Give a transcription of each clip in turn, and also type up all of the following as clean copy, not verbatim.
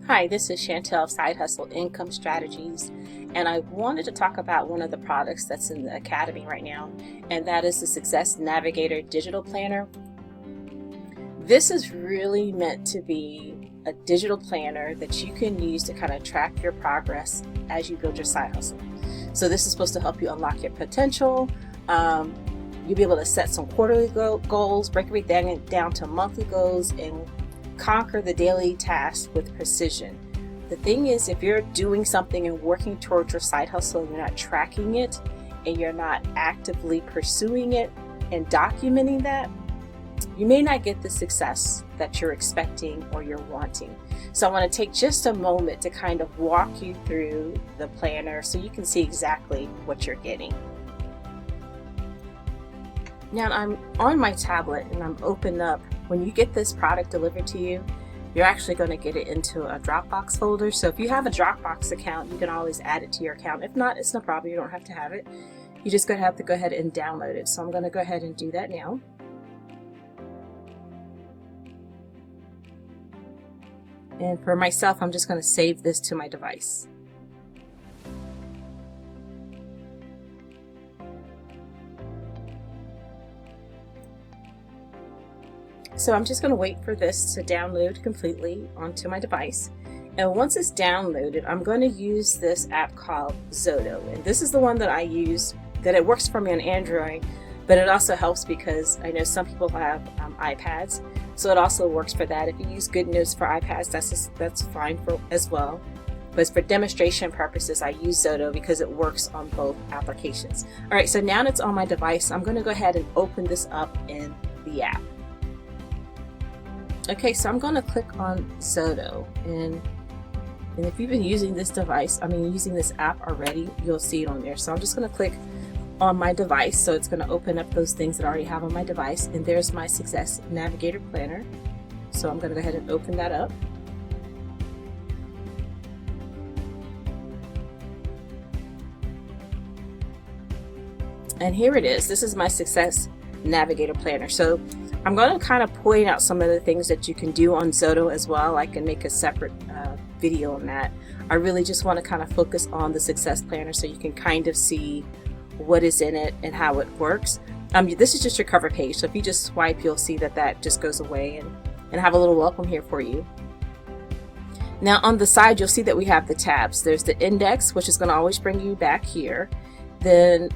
Hi, this is Chantel of Side Hustle Income Strategies, and I wanted to talk about one of the products that's in the Academy right now, and that is the Success Navigator Digital Planner. This is really meant to be a digital planner that you can use to kind of track your progress as you build your side hustle. So this is supposed to help you unlock your potential. You'll be able to set some quarterly goals, break everything down to monthly goals, and conquer the daily tasks with precision. The thing is, if you're doing something and working towards your side hustle and you're not tracking it and you're not actively pursuing it and documenting that, you may not get the success that you're expecting or you're wanting. So I want to take just a moment to kind of walk you through the planner so you can see exactly what you're getting. Now I'm on my tablet and I'm opened up. When you get this product delivered to you, you're actually going to get it into a Dropbox folder. So if you have a Dropbox account, you can always add it to your account. If not, it's no problem. You don't have to have it. You just going to have to go ahead and download it. So I'm going to go ahead and do that now. And for myself, I'm just going to save this to my device. So I'm just going to wait for this to download completely onto my device. And once it's downloaded, I'm going to use this app called XoDo. And this is the one that I use, that it works for me on Android, but it also helps because I know some people have iPads. So it also works for that. If you use GoodNotes for iPads, that's fine as well. But for demonstration purposes, I use XoDo because it works on both applications. All right, so now it's on my device. I'm going to go ahead and open this up in the app. Okay, so I'm going to click on XoDo, and if you've been using this using this app already, you'll see it on there. So I'm just going to click on my device, so it's going to open up those things that I already have on my device, and there's my Success Navigator Planner. So I'm going to go ahead and open that up. And here it is. This is my Success Navigator Planner. So I'm going to kind of point out some of the things that you can do on XoDo as well. I can make a separate video on that. I really just want to kind of focus on the Success Planner so you can kind of see what is in it and how it works. This is just your cover page, so if you just swipe, you'll see that that just goes away, and have a little welcome here for you. Now on the side, you'll see that we have the tabs. There's the index, which is going to always bring you back here. Then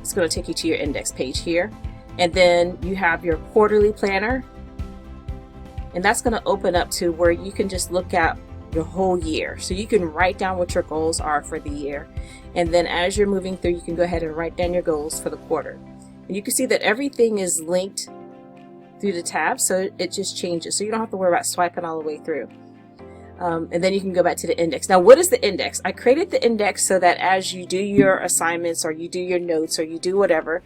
it's going to take you to your index page here. And then you have your quarterly planner. And that's going to open up to where you can just look at your whole year. So you can write down what your goals are for the year. And then as you're moving through, you can go ahead and write down your goals for the quarter. And you can see that everything is linked through the tab, so it just changes. So you don't have to worry about swiping all the way through. And then you can go back to the index. Now, what is the index? I created the index so that as you do your assignments or you do your notes or you do whatever,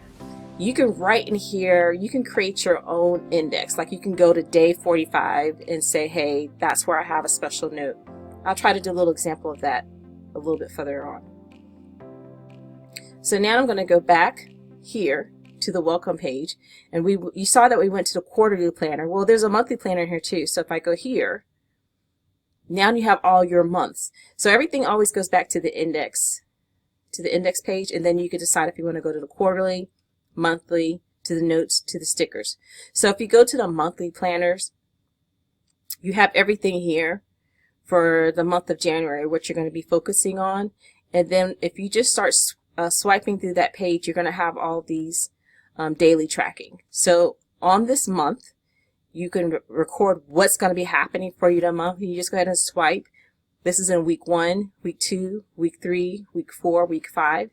you can write in here, you can create your own index. Like you can go to day 45 and say, hey, that's where I have a special note. I'll try to do a little example of that a little bit further on. So now I'm going to go back here to the welcome page. And you saw that we went to the quarterly planner. Well, there's a monthly planner here too. So if I go here, now you have all your months. So everything always goes back to the index page, and then you can decide if you want to go to the quarterly, monthly, to the notes, to the stickers. So if you go to the monthly planners, you have everything here for the month of January, what you're going to be focusing on. And then if you just start swiping through that page, you're going to have all these daily tracking. So on this month, you can record what's going to be happening for you that month. You just go ahead and swipe. This is in week 1, week 2, week 3, week 4, week 5.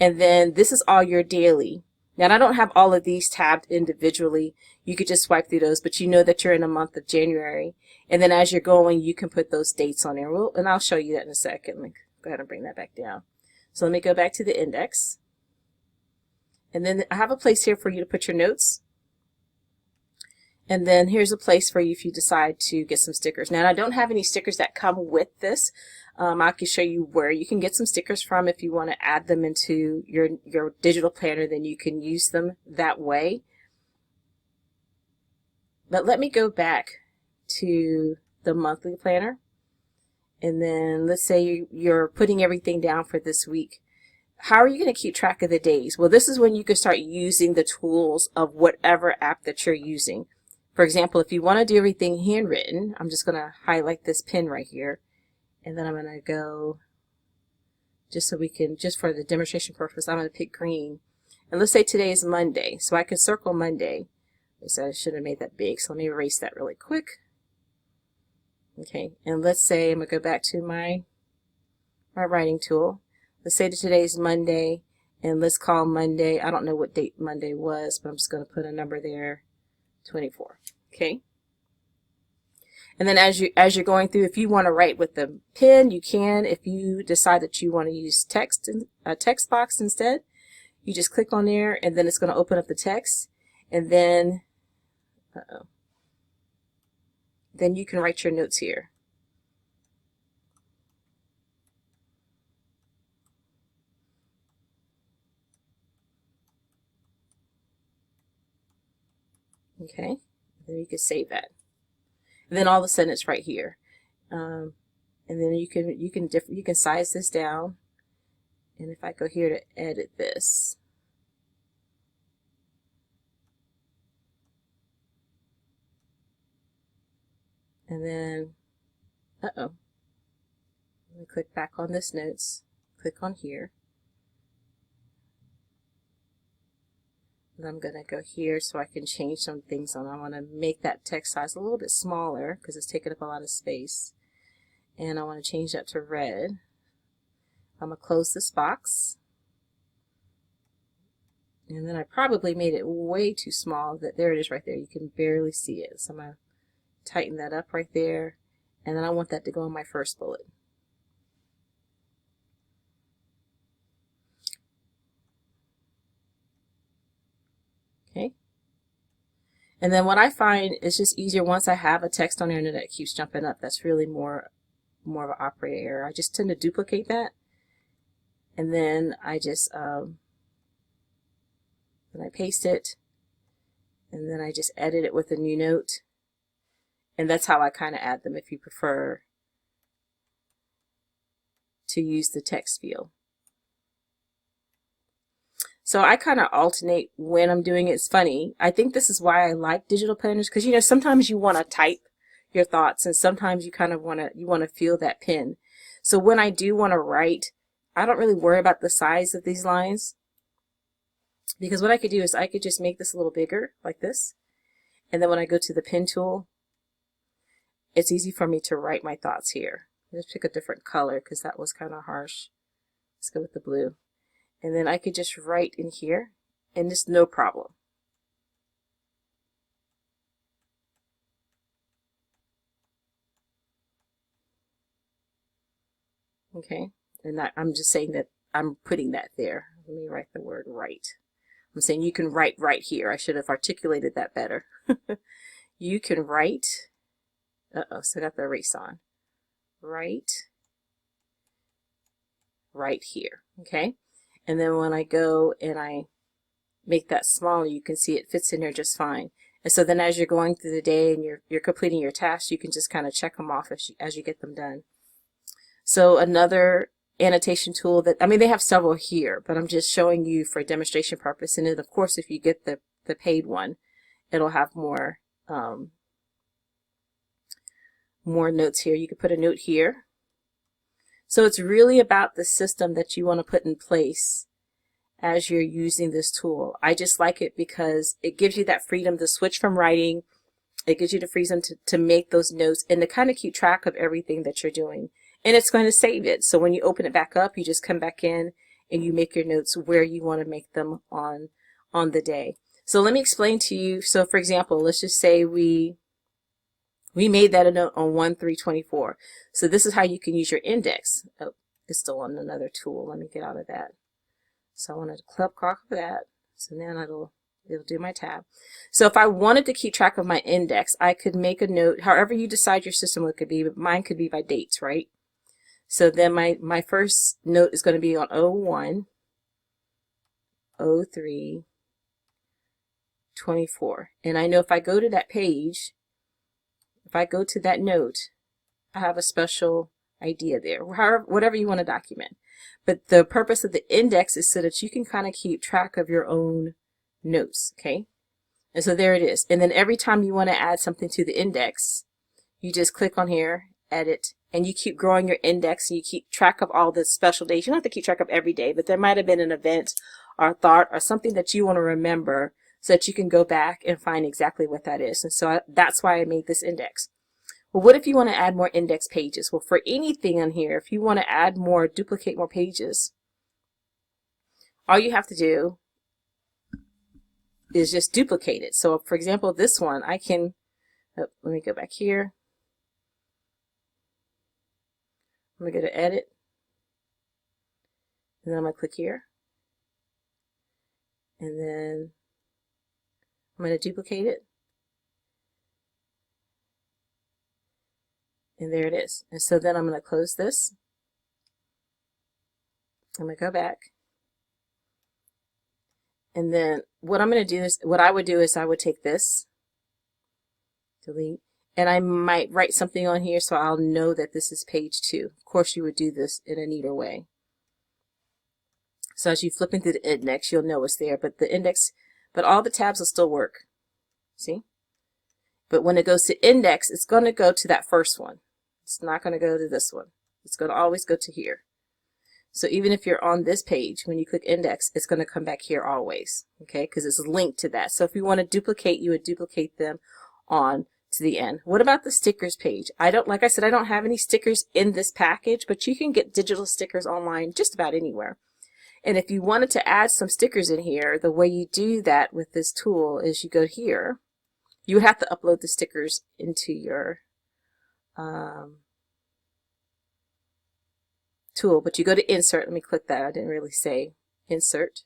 And then this is all your daily. Now, I don't have all of these tabbed individually. You could just swipe through those, but you know that you're in the month of January. And then as you're going, you can put those dates on there. And I'll show you that in a second. Let me go ahead and bring that back down. So let me go back to the index. And then I have a place here for you to put your notes. And then here's a place for you if you decide to get some stickers. Now, I don't have any stickers that come with this. I can show you where you can get some stickers from. If you want to add them into your digital planner, then you can use them that way. But let me go back to the monthly planner. And then let's say you're putting everything down for this week. How are you going to keep track of the days? Well, this is when you can start using the tools of whatever app that you're using. For example, if you want to do everything handwritten, I'm just going to highlight this pen right here. And then I'm going to go, just so we can, just for the demonstration purpose, I'm going to pick green. And let's say today is Monday. So I can circle Monday. So I should have made that big. So let me erase that really quick. Okay, and let's say I'm going to go back to my writing tool. Let's say that today is Monday, and let's call Monday, I don't know what date Monday was, but I'm just going to put a number there, 24. Okay. And then as you're going through, if you want to write with the pen, you can. If you decide that you want to use text, a text box instead, you just click on there, and then it's going to open up the text, and then then you can write your notes here. Okay, then you can save that. And then all of a sudden it's right here. And then you can size this down. And if I go here to edit this, and then, let me click back on this notes, click on here. And I'm going to go here so I can change some things on. I want to make that text size a little bit smaller because it's taking up a lot of space. And I want to change that to red. I'm going to close this box. And then I probably made it way too small. There it is right there. You can barely see it. So I'm going to tighten that up right there. And then I want that to go on my first bullet. Okay. And then what I find is just easier once I have a text on there and that keeps jumping up. That's really more of an operator error. I just tend to duplicate that. And then I just then I paste it, and then I just edit it with a new note. And that's how I kind of add them if you prefer to use the text field. So I kind of alternate when I'm doing it. It's funny. I think this is why I like digital planners, because sometimes you want to type your thoughts, and sometimes you kind of want to feel that pen. So when I do want to write, I don't really worry about the size of these lines, because what I could do is I could just make this a little bigger like this, and then when I go to the pen tool, it's easy for me to write my thoughts here. Let's pick a different color because that was kind of harsh. Let's go with the blue. And then I could just write in here, and it's no problem. Okay, and I'm just saying that I'm putting that there. Let me write the word write. I'm saying you can write right here. I should have articulated that better. You can write, so I got the erase on. Write right here, okay? And then when I go and I make that smaller, you can see it fits in there just fine. And so then as you're going through the day and you're completing your tasks, you can just kind of check them off as you get them done. So another annotation tool that, they have several here, but I'm just showing you for demonstration purpose. And then of course, if you get the paid one, it'll have more notes here. You can put a note here. So it's really about the system that you want to put in place as you're using this tool. I just like it because it gives you that freedom to switch from writing. It gives you the freedom to make those notes and to kind of keep track of everything that you're doing. And it's going to save it. So when you open it back up, you just come back in and you make your notes where you want to make them on the day. So let me explain to you. So for example, let's just say we made that a note on 1/3/24. So this is how you can use your index. Oh, it's still on another tool. Let me get out of that. So I want to click off of that. So then it'll do my tab. So if I wanted to keep track of my index, I could make a note, however you decide your system could be, but mine could be by dates, right? So then my first note is going to be on 01, 03, 24. And I know if I go to that page, If I go to that note, I have a special idea there, whatever you want to document. But the purpose of the index is so that you can kind of keep track of your own notes, okay? And so there it is. And then every time you want to add something to the index, you just click on here, edit, and you keep growing your index, and you keep track of all the special days. You don't have to keep track of every day, but there might have been an event or a thought or something that you want to remember so that you can go back and find exactly what that is. And so that's why I made this index. Well, what if you want to add more index pages? Well, for anything on here, if you want to add more, duplicate more pages, all you have to do is just duplicate it. So for example, this one, I can, let me go back here. I'm going to go to edit, and then I'm going to click here, and then I'm going to duplicate it, and there it is. And so then I'm going to close this. I'm going to go back, and then what I'm going to do is, what I would do is I would take this, delete, and I might write something on here so I'll know that this is page 2. Of course, you would do this in a neater way. So as you flip into the index, you'll know it's there, but the index, but all the tabs will still work. See? But when it goes to index, it's going to go to that first one. It's not going to go to this one. It's going to always go to here. So even if you're on this page, when you click index, it's going to come back here always, okay? Because it's linked to that. So if you want to duplicate, you would duplicate them on to the end. What about the stickers page? Like I said, I don't have any stickers in this package, but you can get digital stickers online just about anywhere. And if you wanted to add some stickers in here, the way you do that with this tool is you go here. You would have to upload the stickers into your tool, but you go to insert. Let me click that. I didn't really say insert.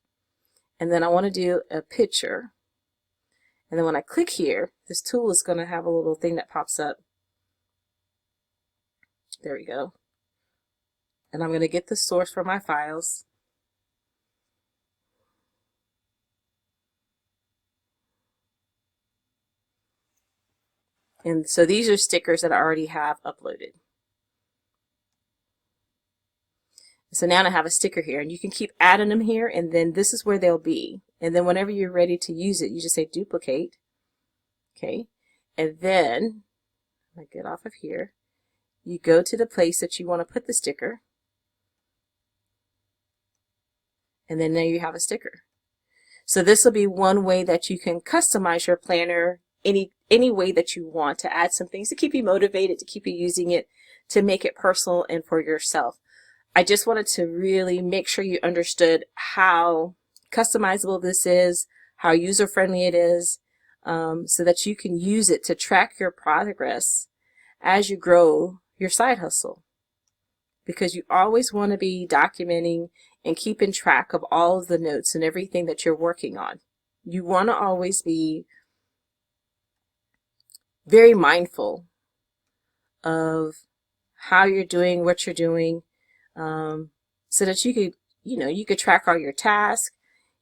And then I want to do a picture. And then when I click here, this tool is going to have a little thing that pops up. There we go. And I'm going to get the source for my files. And so these are stickers that I already have uploaded. So now I have a sticker here, and you can keep adding them here, and then this is where they'll be. And then whenever you're ready to use it, you just say duplicate. Okay. And then, I get off of here, you go to the place that you want to put the sticker. And then now you have a sticker. So this will be one way that you can customize your planner any way that you want to add some things to keep you motivated, to keep you using it, to make it personal and for yourself. I just wanted to really make sure you understood how customizable this is, how user-friendly it is, so that you can use it to track your progress as you grow your side hustle. Because you always want to be documenting and keeping track of all of the notes and everything that you're working on. You want to always be very mindful of how you're doing, what you're doing, so that you could, you could track all your tasks,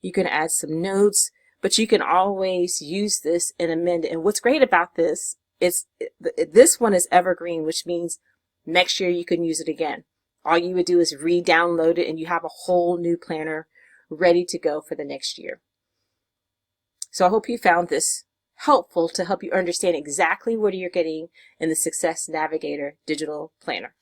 you can add some notes, but you can always use this and amend it. And what's great about this is this one is evergreen, which means next year you can use it again. All you would do is re-download it and you have a whole new planner ready to go for the next year. So I hope you found this helpful to help you understand exactly what you're getting in the Success Navigator Digital Planner.